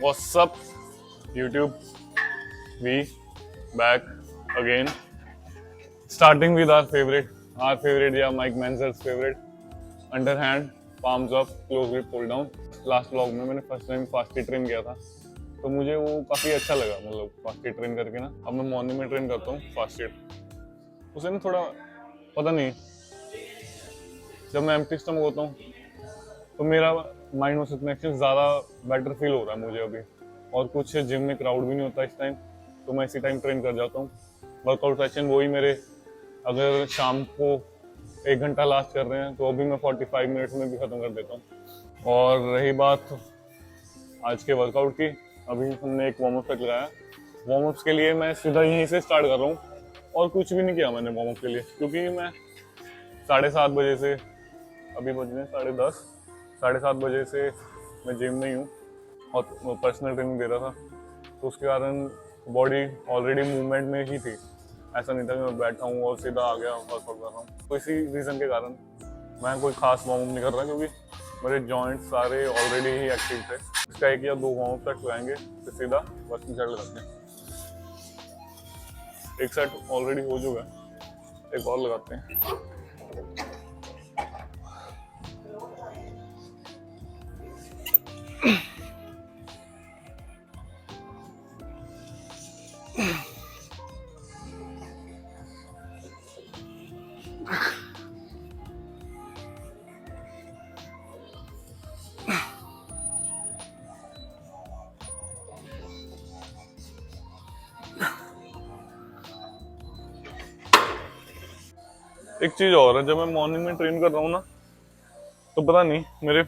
What's up, YouTube? We back again. Starting with our favorite, yeah, Mike Manzer's favorite. Underhand, palms up, close grip, pull down. Last vlog में मैंने first time फास्टी train किया था, तो मुझे वो काफ़ी अच्छा लगा। मतलब फास्टी ट्रेन करके ना, अब मैं मॉर्निंग में ट्रेन करता हूँ फास्टेड। उसे ना थोड़ा पता नहीं, जब मैं एम्प्टी स्टमक होता हूँ तो मेरा माइंड मसल कनेक्शन ज़्यादा बेटर फील हो रहा है मुझे अभी। और कुछ जिम में क्राउड भी नहीं होता इस टाइम, तो मैं इसी टाइम ट्रेन कर जाता हूँ। वर्कआउट सेशन वही मेरे, अगर शाम को 1 घंटा लास्ट कर रहे हैं तो अभी मैं 45 मिनट्स में भी ख़त्म कर देता हूँ। और रही बात आज के वर्कआउट की, अभी हमने एक वार्म अप सेट लगाया। वार्म अप्स के लिए मैं सीधा यहीं से स्टार्ट कर रहा हूँ, और कुछ भी नहीं किया मैंने वार्म अप के लिए, क्योंकि मैं 7:30 बजे से, अभी बज रहे 10:30, 7:30 बजे से मैं जिम में ही हूँ और पर्सनल ट्रेनिंग दे रहा था, तो उसके कारण बॉडी ऑलरेडी मूवमेंट में ही थी। ऐसा नहीं था कि मैं बैठा हूँ और सीधा आ गया वर्कआउट कर रहा हूँ। तो इसी रीज़न के कारण मैं कोई खास वार्म अप नहीं कर रहा, क्योंकि मेरे जॉइंट्स सारे ऑलरेडी ही एक्टिव थे। इसका 1 या 2 वार्म अप सेट लगाएंगे, फिर सीधा वर्किंग सेट लगाते हैं। एक सेट ऑलरेडी हो चुका है, एक और लगाते हैं। एक चीज़ और है, जब मैं मॉर्निंग में ट्रेन कर रहा हूँ ना, तो पता नहीं मेरे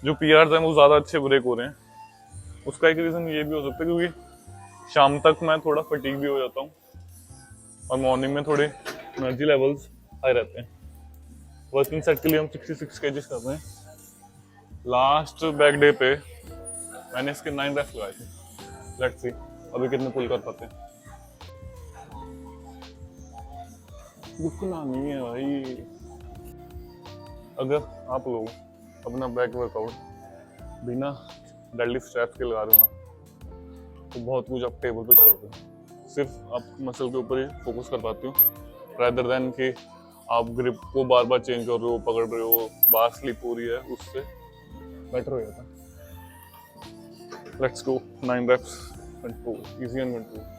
जो पीआर्स हैं वो ज़्यादा अच्छे ब्रेक हो रहे हैं। उसका एक रीज़न ये भी हो सकता है क्योंकि शाम तक मैं थोड़ा फटीग भी हो जाता हूँ, और मॉर्निंग में थोड़े एनर्जी लेवल्स हाई रहते हैं। वर्किंग सेट के लिए हम 66 केजीज कर रहे हैं। लास्ट बैक डे पे मैंने इसके 9 रेप्स लगाए थे। लेट्स सी अभी कितने पुल कर पाते हैं। रुकना नहीं है भाई। अगर आप लोग अपना बैक वर्कआउट बिना डेडलिफ्ट स्ट्रैप्स के लगा रहे हो ना, तो बहुत कुछ आप टेबल पे छोड़ दो। सिर्फ आप मसल के ऊपर ही फोकस कर पाते हो, रादर देन कि आप ग्रिप को बार बार चेंज कर रहे हो, पकड़ रहे हो, बार स्लिप हो रही है, उससे बेटर हो जाता है। Let's go 9 reps control, easy and control.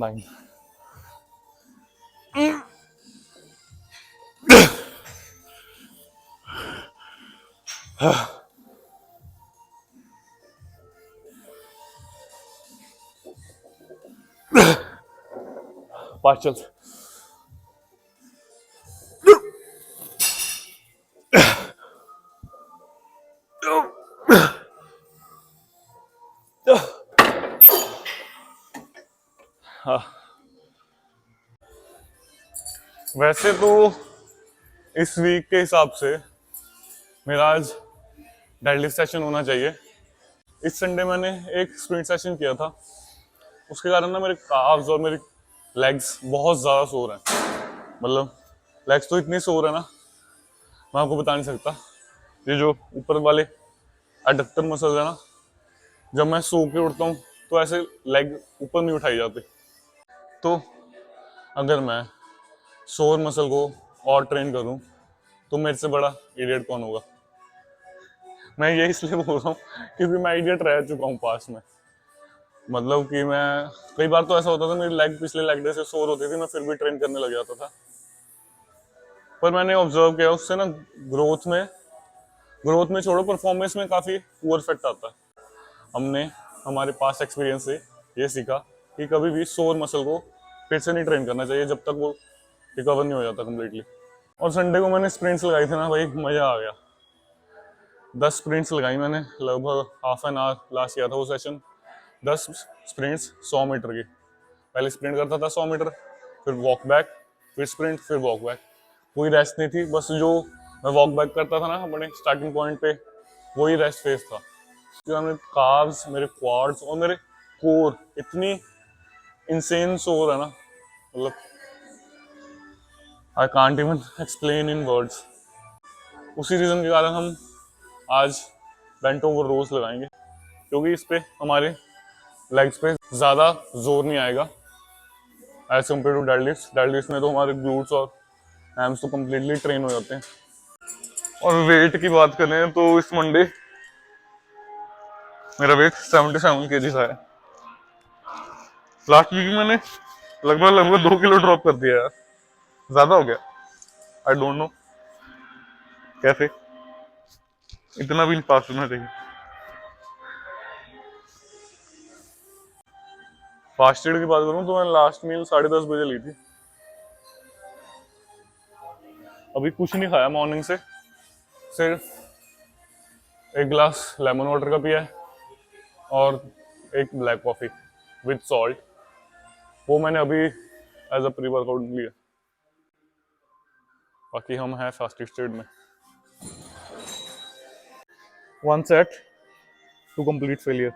Nine. Partials. वैसे तो इस वीक के हिसाब से मेरा आज डेडलिफ्ट सेशन होना चाहिए। इस संडे मैंने एक स्प्रिंट सेशन किया था, उसके कारण ना मेरे काफ्स और मेरे लेग्स बहुत ज़्यादा सोर हैं। मतलब लेग्स तो इतनी सोर है ना, मैं आपको बता नहीं सकता। ये जो ऊपर वाले एडक्टर मसल है ना, जब मैं सो के उठता हूँ तो ऐसे लेग ऊपर नहीं उठाई जाती, तो अगर मैं शोर मसल को और ट्रेन करूं तो मेरे से बड़ा इडियट कौन होगा। मैं ये इसलिए बोल रहा हूँ क्योंकि मैं इडियट रह चुका हूँ पास में। मतलब कि मैं कई बार तो ऐसा होता था मेरी लेग पिछले लेग डे से सोर होती थी, मैं फिर भी ट्रेन करने लग जाता था। पर मैंने ऑब्जर्व किया उससे ना ग्रोथ में छोड़ो परफॉर्मेंस में काफी पुअर इफेक्ट आता है। हमने हमारे पास एक्सपीरियंस से ये सीखा कि कभी भी सोर मसल को फिर से नहीं ट्रेन करना चाहिए जब तक वो रिकवर नहीं हो जाता कम्प्लीटली। और संडे को मैंने स्प्रिंट्स लगाई थी ना भाई, मजा आ गया। 10 स्प्रिंट्स लगाई मैंने, लगभग हाफ एन आवर लास्ट किया था वो सेशन। 10 स्प्रिंट्स 100 मीटर की। पहले स्प्रिंट करता था 100 मीटर, फिर वॉक बैक, फिर स्प्रिंट, फिर वॉक बैक। कोई रेस्ट नहीं थी, बस जो मैं वॉक बैक करता था ना अपने स्टार्टिंग पॉइंट पे, वही रेस्ट फेज था। क्योंकि मेरे कार्ब्स, मेरे क्वाड्स और मेरे कोर इतनी इंसेन सोर है ना, मतलब I can't even explain in words. उसी रीजन के कारण हम आज बेंट ओवर रोज लगाएंगे, क्योंकि इस पे हमारे लेग्स पे ज़्यादा जोर नहीं आएगा as compare to deadlift. Deadlift में तो हमारे ग्लूट्स और हैम्स तो कम्प्लीटली ट्रेन हो जाते हैं। और वेट की बात करें तो इस मंडे मेरा वेट 77 kg है। लास्ट वीक मैंने लगभग 2 किलो ड्रॉप कर दिया यार, ज्यादा हो गया। आई डोंट नो कैसे, इतना भी फास्ट होना चाहिए। फास्टेड की बात करूं तो मैंने लास्ट मील 10:30 बजे ली थी। अभी कुछ नहीं खाया मॉर्निंग से, सिर्फ एक गिलास लेमन वाटर का पिया है और एक ब्लैक कॉफी विद सॉल्ट। वो मैंने अभी एज अ प्री वर्कआउट लिया। बाकी हम हैं फास्टेड स्टेट में। 1 सेट टू कंप्लीट फेलियर।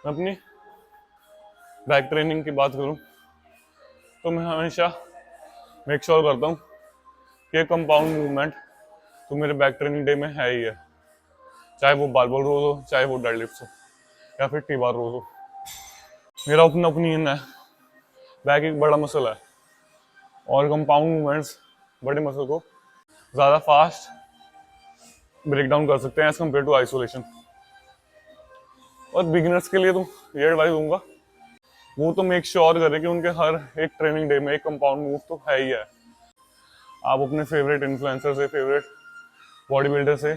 मैं अपनी बैक ट्रेनिंग की बात करूं तो मैं हमेशा मेक श्योर करता हूं कि कंपाउंड मूवमेंट तो मेरे बैक ट्रेनिंग डे में है ही है। चाहे वो बारबल रोज हो, चाहे वो डेडलिफ्ट हो, या फिर टी बार रोज हो। मेरा अपना ओपिनियन है, बैक एक बड़ा मसल है और कंपाउंड मूवमेंट्स बड़े मसल को ज़्यादा फास्ट ब्रेक डाउन कर सकते हैं एज कम्पेयर टू आइसोलेशन। और बिगिनर्स के लिए तो ये एडवाइस दूंगा, वो तो मेक श्योर करें कि उनके हर एक ट्रेनिंग डे में एक कंपाउंड मूव तो है ही है। आप अपने फेवरेट इन्फ्लुएंसर से, फेवरेट बॉडी बिल्डर से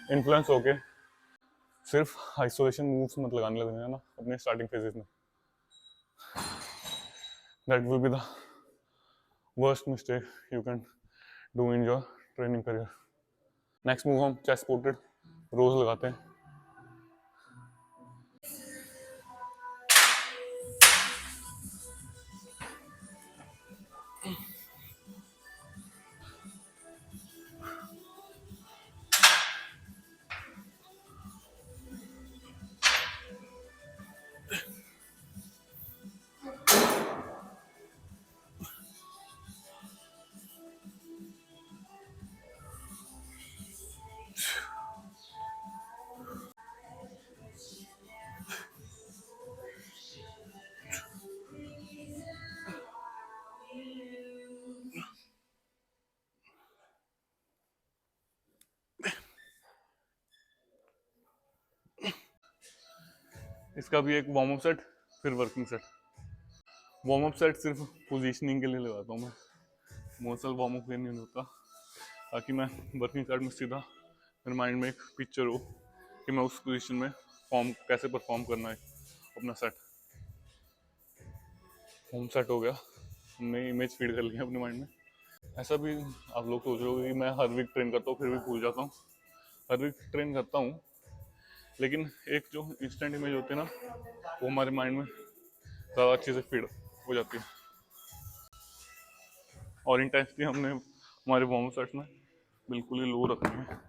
इन्फ्लुएंस होके सिर्फ आइसोलेशन मूव्स मत लगाने लगेंगे ना अपने स्टार्टिंग फेजेस में। That will be the worst mistake you can do in your training career. Next move हम चेस्ट पोर्टेड रोज लगाते हैं। इसका भी एक वार्म अप सेट, फिर working set. Warm up set सिर्फ पोजीशनिंग के लिए लगाता हूँ मैं, मसल वार्म अप के लिए नहीं होता, ताकि मैं वर्किंग सेट में सीधा मेरे माइंड में एक पिक्चर हो कि मैं उस पोजीशन में कैसे परफॉर्म करना है अपना सेट। होम सेट हो गया, नई इमेज फीड कर ली है अपने माइंड में। ऐसा भी आप लोग सोच रहे हो कि मैं हर वीक ट्रेन करता हूँ फिर भी भूल जाता हूँ। हर वीक ट्रेन करता हूँ, लेकिन एक जो इंस्टेंट इमेज होती है ना, वो हमारे माइंड में ज़्यादा अच्छे से फीड हो जाती है। और इंटेंसिटी हमने हमारे वार्म सेट्स में बिल्कुल ही लो रखनी है।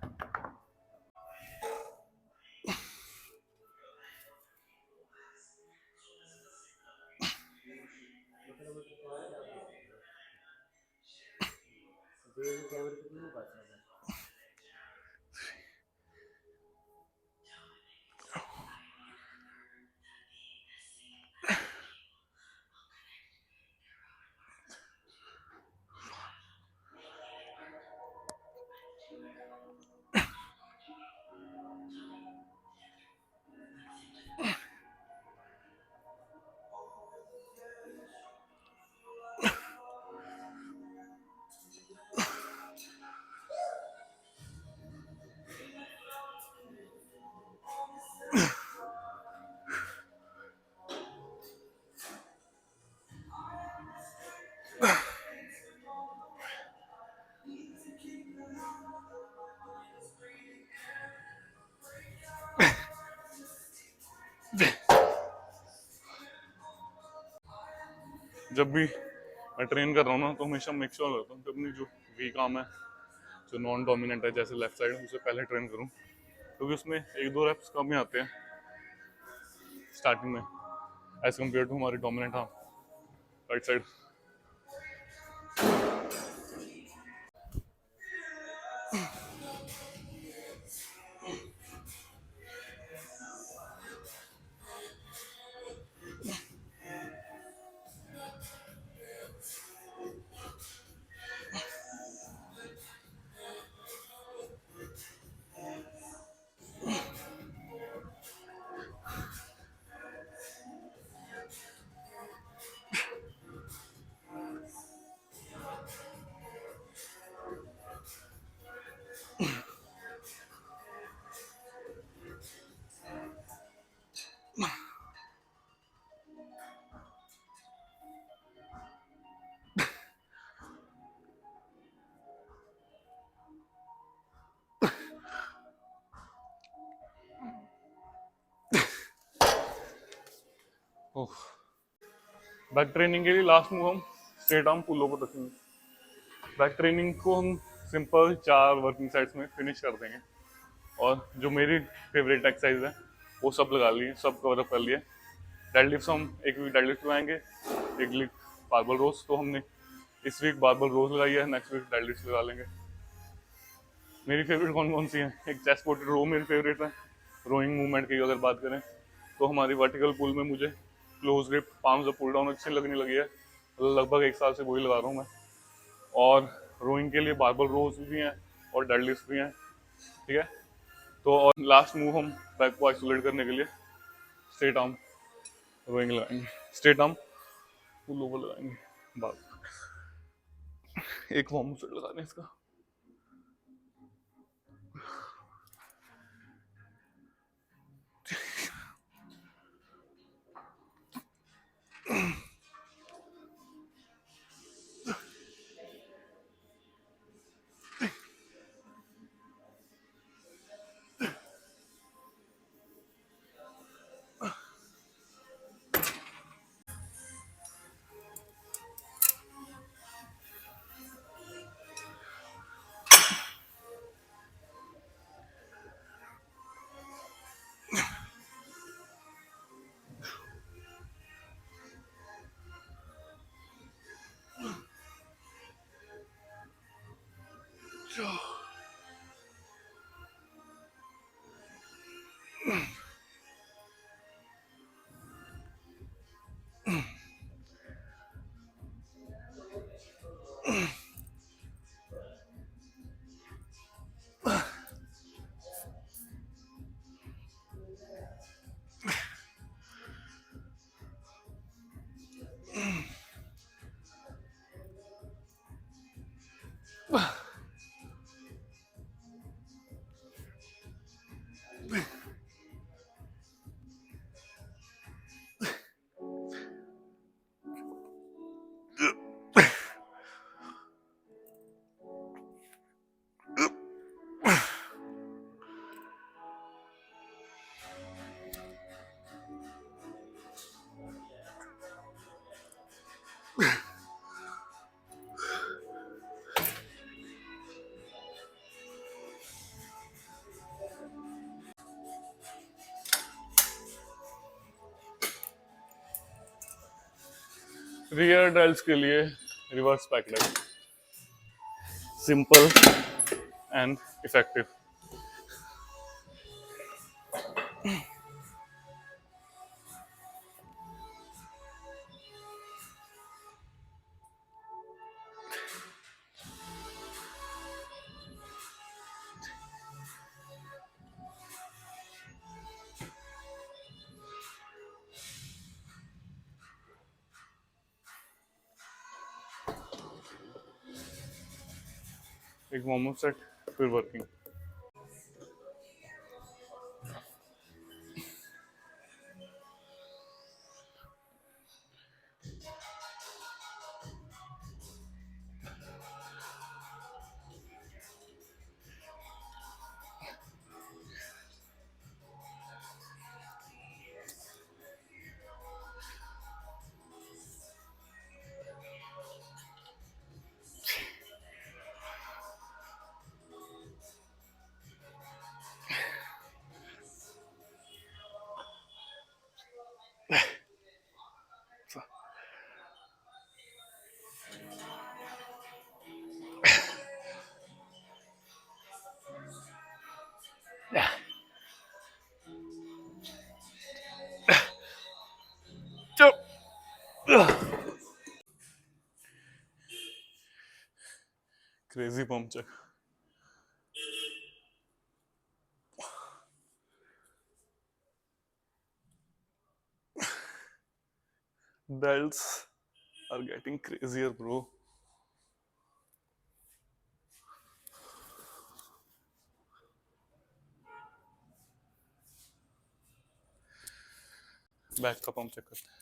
जब भी मैं ट्रेन कर रहा हूँ ना, तो हमेशा मेक श्योर करता हूँ कि अपनी जो वीक आर्म है, जो नॉन डोमिनेंट है, जैसे लेफ्ट साइड, उसे पहले ट्रेन करूँ, क्योंकि उसमें एक दो रेप्स कम ही आते हैं स्टार्टिंग में एज कम्पेयर टू हमारी dominant arm right side. Back training के लिए लास्ट मूव हम स्ट्रेट आर्म पुल ओवर रखेंगे। बैक ट्रेनिंग को हम सिंपल 4 वर्किंग सेट्स में फिनिश कर देंगे। और जो मेरी फेवरेट एक्सरसाइज है वो सब लगा लिए, सब कवर अप कर लिए। डेडलिफ्ट हम एक वीक डेडलिफ्ट लगाएंगे, एक वीक बारबल रोज। तो हमने इस वीक बारबल रोज लगाई है, नेक्स्ट वीक डेडलिफ्ट लगा लेंगे। मेरी फेवरेट कौन कौन सी है? एक चेस्ट पोटेड रो मेरी फेवरेट है। रोइंग मूवमेंट की अगर बात करें तो हमारी वर्टिकल पुल में मुझे close grip palms up pull down अच्छी लगने लगी है, लगभग 1 साल से वही लगा रहा हूँ मैं। और रोइंग के लिए बारबल रोज भी हैं और डेडलिफ्ट भी हैं, ठीक है। तो और लास्ट मूव हम बैक को आइसोलेट करने के लिए स्ट्रेट आर्म रोइंग लगाएंगे, स्ट्रेट आर्म पुल ओवर लगाएंगे। बात एक वार्म सेट लगाने इसका। रियर डेल्स के लिए reverse back delt, simple and effective. एक वार्म अप सेट, फिर working. Crazy pump check. Delts are getting crazier, bro. Back का पंप चेक करते हैं।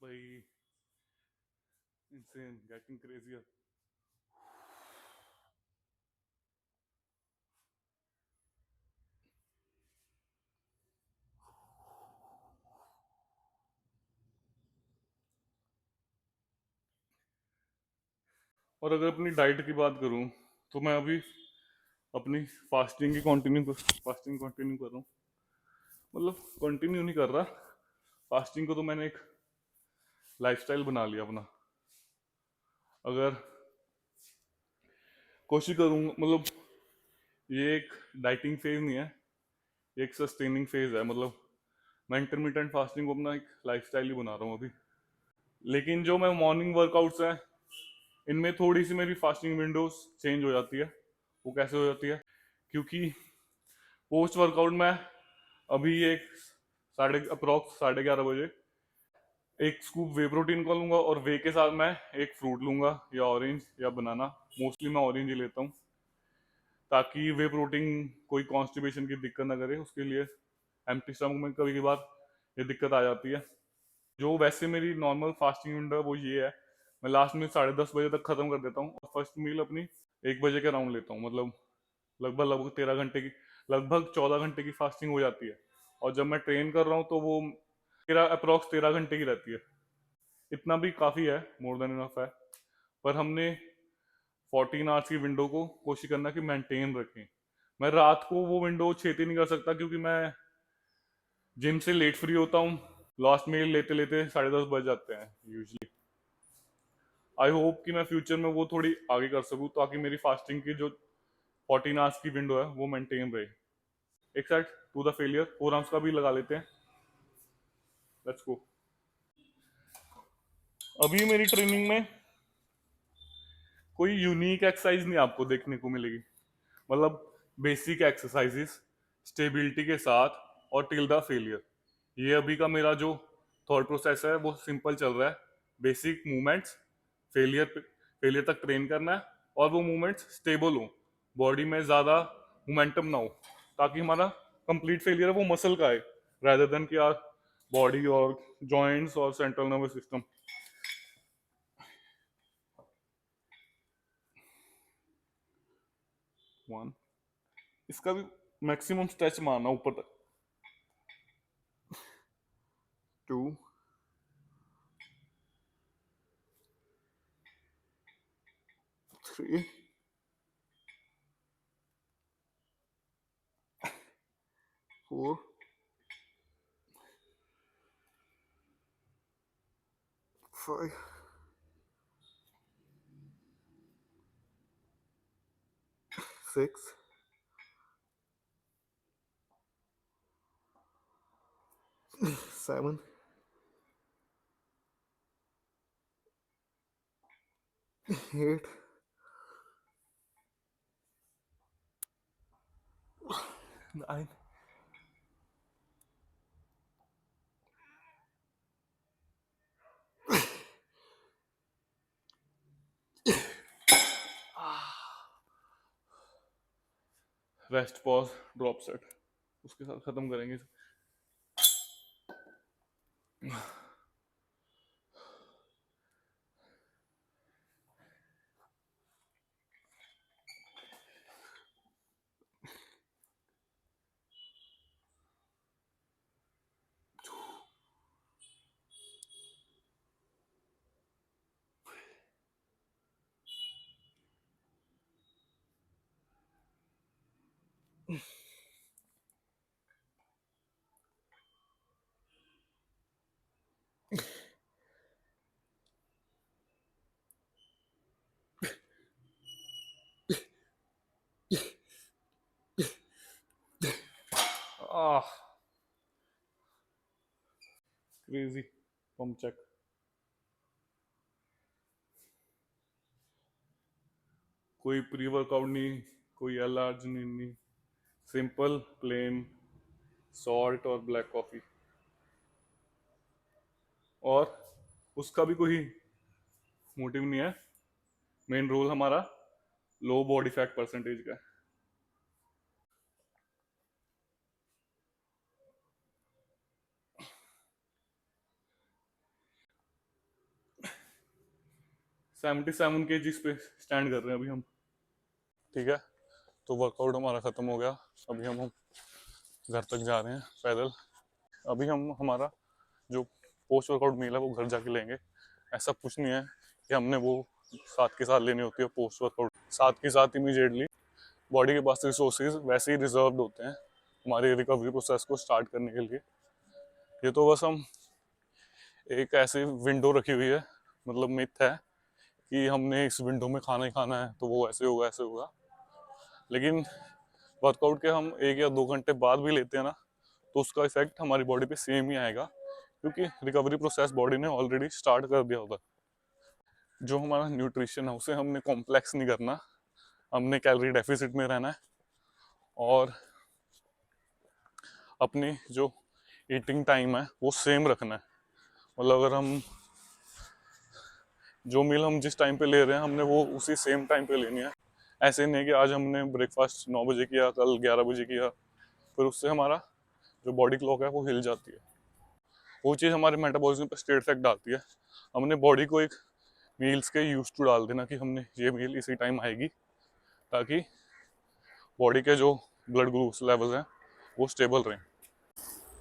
भाई insane, getting crazier. और अगर अपनी डाइट की बात करूं तो मैं अभी अपनी फास्टिंग कंटिन्यू कर रहा हूँ। मतलब कंटिन्यू नहीं कर रहा, फास्टिंग को तो मैंने एक लाइफस्टाइल बना लिया अपना। अगर कोशिश करूंगा, मतलब ये एक डाइटिंग फेज नहीं है, ये एक सस्टेनिंग फेज है। मतलब मैं इंटरमीडिएट फास्टिंग को अपना एक लाइफस्टाइल ही बना रहा हूँ अभी। लेकिन जो मैं मॉर्निंग वर्कआउट्स हैं, इनमें थोड़ी सी मेरी फास्टिंग विंडोज चेंज हो जाती है। वो कैसे हो जाती है? क्योंकि पोस्ट वर्कआउट में अभी एक अप्रॉक्स 11:30 बजे एक स्कूप वे प्रोटीन का लूंगा, और वे के साथ मैं एक फ्रूट लूंगा, या ऑरेंज या बनाना। मोस्टली मैं ऑरेंज ही लेता हूँ, ताकि वे प्रोटीन कोई कॉन्स्टिपेशन की दिक्कत ना करे। उसके लिए एम्प्टी स्टमक में कभी कभार ये दिक्कत आ जाती है। जो वैसे मेरी नॉर्मल फास्टिंग विंडो है वो ये है, मैं लास्ट में 10:30 बजे तक खत्म कर देता हूँ, और फर्स्ट मील अपनी 1 बजे के राउंड लेता हूँ। मतलब लगभग लगभग 13 घंटे की, लगभग 14 घंटे की फास्टिंग हो जाती है। और जब मैं ट्रेन कर रहा हूँ तो वो तेरह अप्रॉक्स 13 घंटे की रहती है। इतना भी काफ़ी है, मोर देन इनफ है। पर हमने 14 आवर्स की विंडो को कोशिश करना कि मेंटेन रखें। मैं रात को वो विंडो छेती नहीं कर सकता, क्योंकि मैं जिम से लेट फ्री होता हूँ। लास्ट मील लेते लेते 10:30 बज जाते हैं यूजली। आई होप कि मैं फ्यूचर में वो थोड़ी आगे कर सकूँ, ताकि मेरी फास्टिंग की जो 14 आवर्स की विंडो है वो मेंटेन रहे। एक side to the failure 4 hours का भी लगा लेते हैं। Let's go. अभी मेरी ट्रेनिंग में कोई यूनिक एक्सरसाइज नहीं आपको देखने को मिलेगी। मतलब बेसिक एक्सरसाइजेस स्टेबिलिटी के साथ, और टिल द फेलियर। ये अभी का मेरा जो थॉट प्रोसेस है वो सिंपल चल रहा है। बेसिक मूवमेंट्स, फेलियर तक ट्रेन करना है, और वो मूवमेंट्स स्टेबल हो, बॉडी में ज़्यादा मोमेंटम ना हो, ताकि हमारा कंप्लीट फेलियर है वो मसल का है, rather देन कि यार बॉडी और जॉइंट्स और सेंट्रल नर्वस सिस्टम। 1, इसका भी मैक्सिमम स्ट्रेच मारना ऊपर तक, 2, 3, 4, 5, 6, 7, 8, 9, रेस्ट पॉज ड्रॉप सेट, उसके साथ खत्म करेंगे। Crazy pump check. कोई प्री वर्कआउट नहीं, कोई एल आर्जिनिन नहीं, सिंपल प्लेन सॉल्ट और ब्लैक कॉफी, और उसका भी कोई मोटिव नहीं है। मेन रोल हमारा लो बॉडी फैट परसेंटेज का है। सेवेंटी 77 kg पे स्टैंड कर रहे हैं अभी हम। ठीक है, तो वर्कआउट हमारा खत्म हो गया। अभी हम घर तक जा रहे हैं पैदल। अभी हम हमारा जो पोस्ट वर्कआउट मील है वो घर जाके लेंगे। ऐसा कुछ नहीं है कि हमने वो साथ के साथ लेनी होती है पोस्ट वर्कआउट। साथ के साथ इमीडिएटली बॉडी के पास रिसोर्सेज वैसे ही रिजर्व्ड होते हैं हमारे रिकवरी प्रोसेस को स्टार्ट करने के लिए। ये तो बस हम एक ऐसी विंडो रखी हुई है, मतलब मिथ है कि हमने इस विंडो में खाना ही खाना है तो वो ऐसे होगा ऐसे होगा। लेकिन वर्कआउट के हम 1 या 2 घंटे बाद भी लेते हैं ना, तो उसका इफेक्ट हमारी बॉडी पे सेम ही आएगा, क्योंकि रिकवरी प्रोसेस बॉडी ने ऑलरेडी स्टार्ट कर दिया होता है। जो हमारा न्यूट्रिशन है उसे हमने कॉम्प्लेक्स नहीं करना, हमने कैलोरी डेफिसिट में रहना है और अपनी जो ईटिंग टाइम है वो सेम रखना है। मतलब अगर हम जो मील हम जिस टाइम पे ले रहे हैं हमने वो उसी सेम टाइम पे लेनी है। ऐसे नहीं कि आज हमने ब्रेकफास्ट 9 बजे किया, कल 11 बजे किया, फिर उससे हमारा जो बॉडी क्लॉक है वो हिल जाती है। वो चीज़ हमारे मेटाबॉलिज्म पर स्ट्रेट इफेक्ट डालती है। हमने बॉडी को एक मील्स के यूज टू डाल देना कि हमने ये मील इसी टाइम आएगी, ताकि बॉडी के जो ब्लड ग्लूकोज लेवल हैं वो स्टेबल रहें।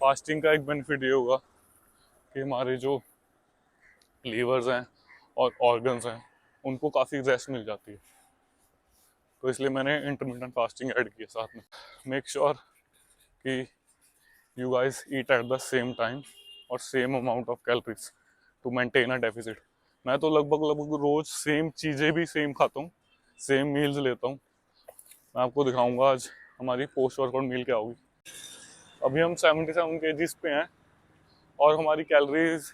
फास्टिंग का एक बेनिफिट ये होगा कि हमारे जो लीवर्स हैं और ऑर्गन्स हैं उनको काफ़ी रेस्ट मिल जाती है, तो इसलिए मैंने इंटरमिटेंट फास्टिंग ऐड किया साथ में। मेक श्योर कि you guys eat at the same time और same amount of calories to maintain a deficit. मैं तो लगभग रोज सेम चीज़ें भी सेम खाता हूँ, सेम मील्स लेता हूँ। मैं आपको दिखाऊंगा आज हमारी पोस्ट वर्कआउट मील क्या होगी। अभी हम 77 kgs पे हैं और हमारी कैलोरीज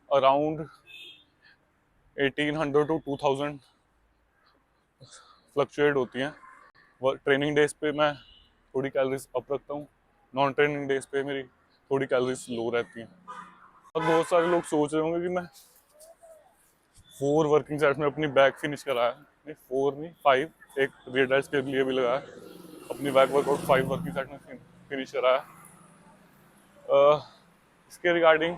अराउंड 1800 टू 2000 फ्लक्चुएट होती हैं। ट्रेनिंग डेज पे मैं थोड़ी कैलोरीज अप रखता हूँ, नॉन ट्रेनिंग डेज पे मेरी थोड़ी कैलोरीज लो रहती हैं। और बहुत सारे लोग सोच रहे होंगे कि मैं 4 वर्किंग सेट्स में अपनी बैक फिनिश कराया। नहीं 4 नहीं 5, एक रियडाइज के लिए भी लगाया, अपनी बैक वर्कआउट 5 वर्किंग सेट में फिनिश कराया। इसके रिगार्डिंग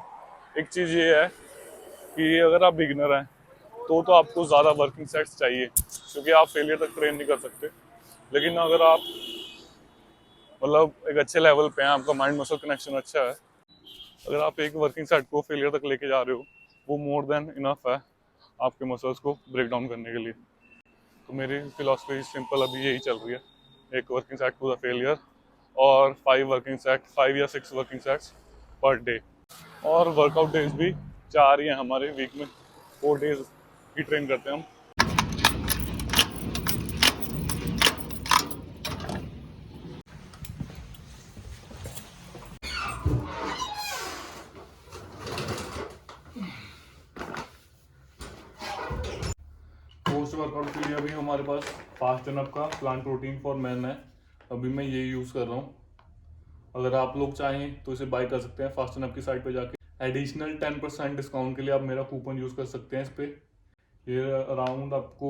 एक चीज़ ये है कि अगर आप बिगिनर हैं तो आपको ज़्यादा वर्किंग सेट्स चाहिए, क्योंकि आप फेलियर तक ट्रेन नहीं कर सकते। लेकिन अगर आप मतलब एक अच्छे लेवल पे हैं, आपका माइंड मसल कनेक्शन अच्छा है, अगर आप एक वर्किंग सेट को फेलियर तक लेके जा रहे हो, वो मोर देन इनफ है आपके मसल्स को ब्रेक डाउन करने के लिए। तो मेरी फिलॉसफी सिंपल अभी यही चल रही है, एक working set to the failure और 5 या 6 वर्किंग सेट्स पर डे। और वर्कआउट डेज भी 4 ही हैं हमारे वीक में, 4 डेज ही ट्रेन करते हैं हम। पोस्ट वर्कआउट के लिए अभी हमारे पास फास्ट एनफ का प्लांट प्रोटीन फॉर मैन है, अभी मैं ये यूज़ कर रहा हूँ। अगर आप लोग चाहें तो इसे बाय कर सकते हैं फास्ट एनफ की साइट पे जाके। एडिशनल 10% डिस्काउंट के लिए आप मेरा कूपन यूज़ कर सकते हैं इस पे। ये अराउंड आपको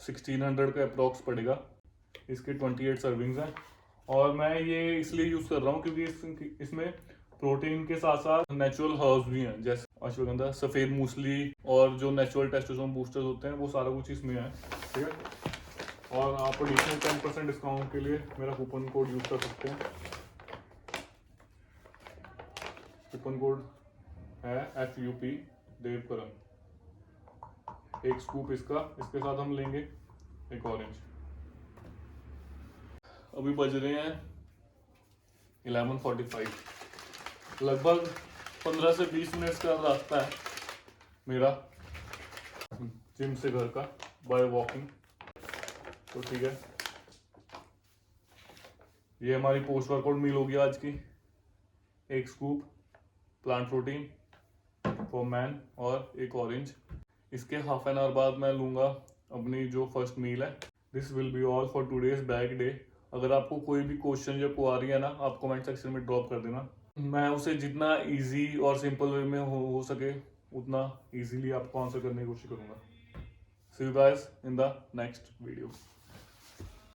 1600 का अप्रॉक्स पड़ेगा। इसके 28 सर्विंग्स हैं और मैं ये इसलिए यूज़ कर रहा हूँ क्योंकि इसमें प्रोटीन के साथ साथ नेचुरल हर्ब्स भी हैं, जैसे अश्वगंधा, सफ़ेद मूसली और जो नेचुरल टेस्टोस्टेरोन बूस्टर्स होते हैं, वो सारा कुछ इसमें है। ठीक है, और आप एडिशनल 10% डिस्काउंट के लिए मेरा कूपन कोड यूज़ कर सकते हैं। कूपन कोड है FUP देवकरण। एक स्कूप इसका, इसके साथ हम लेंगे एक ऑरेंज। अभी बज रहे हैं 11:45, लगभग 15 से 20 मिनट का रास्ता है मेरा जिम से घर का बाय वॉकिंग। तो ठीक है, ये हमारी पोस्ट वर्कआउट मील होगी आज की। एक scoop plant protein for man और एक ऑरेंज। इसके हाफ एन आवर बाद मैं लूँगा अपनी जो फर्स्ट मील है। This will be all for today's back day. अगर आपको कोई भी क्वेश्चन या क्वारी है ना, आप कमेंट सेक्शन में ड्रॉप कर देना, मैं उसे जितना इजी और सिंपल वे में हो सके उतना इजीली आपको आंसर करने की कोशिश करूँगा। See you guys in the next video.